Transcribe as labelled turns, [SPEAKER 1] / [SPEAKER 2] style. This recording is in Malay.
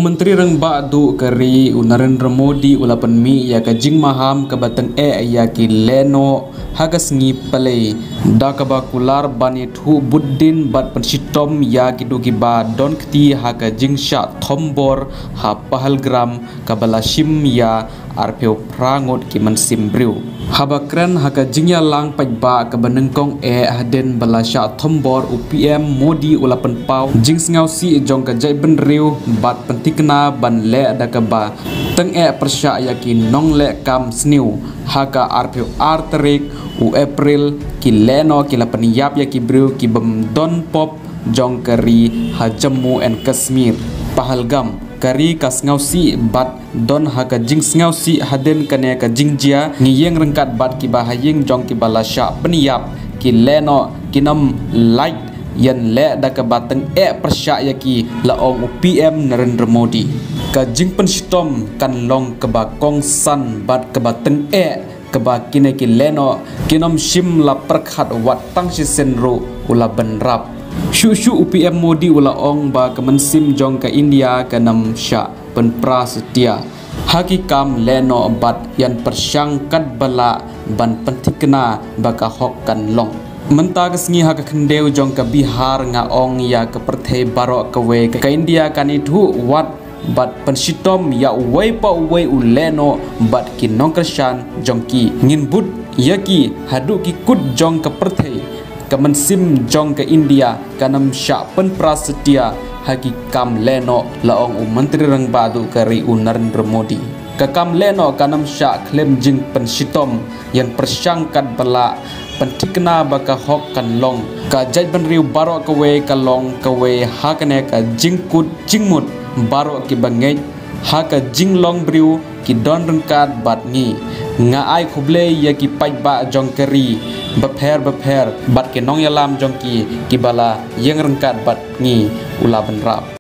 [SPEAKER 1] Menteri Rang Badu kari Narendra Modi ulapan mi ya ka jing maham ka batang ya ki leno hagas ngi pale da ka ba kular bani thu buddin bat pensitom ya ki dugi ba don kti ha ka jing sha thombor ha pahalgram ka balashim ya arpeo prangot ki mansim briu habakran ha ka jingya lang pajba ka banengkong haden balasha thombor UPM Modi ulapan pau jing ngau si jong ka jai ben riu bat pentikna ban le da ka ba teng persya ya ki nong le kam sniu ha ka arpeo arterik u April ki leno ki lapan yap ya ki briu ki bem don pop jong kari ha Jammu and Kashmir Pahalgam kari kas ngausi bat don haka jing ngausi haden kane ka jingjia ngiyeng rengkat bat ki bahaying jong ki balasha peniap ki leno kinam light yan le da ka bateng persya ya ki laong UPM Narendra Modi ka jing penstom kan long ka ba kong san bat ka bateng ka ba kine ki leno kinam shim la perkhat wat tang si senro ula benrap Shushu UPM Modi ula ong ba kemensim jong ke India ke nam sya penpra setia hakikam leno bat yan persyangkat bala ban pentikna baka hokkan long mentag sengi hak kendeu jong ke Bihar nga ong ya ke perthai barok ke we ke India kan itu wat bat pensitom ya wei pa wei uleno bat ki nongkershan jong ki nginbut ya ki hadu ki kut jong ke perthai kemensim jong ke India kanam sya pen prasetya hakikam leno laong Menteri Rang Badu kari Narendra Modi kakam leno kanam sya klaim jing pensitom yang persyangkat bala pentikna baka hok kan long ka jai ben riu baro kawe kalong kawe hakane ka jingkut jingmut baro ki bangej haka jinglong briu ki don rengkat bat ngi nga ai khuble ya ki pajba jong keri bapher bat ke nong yalam jong ki bala yang rengkat bat ngi ula benrap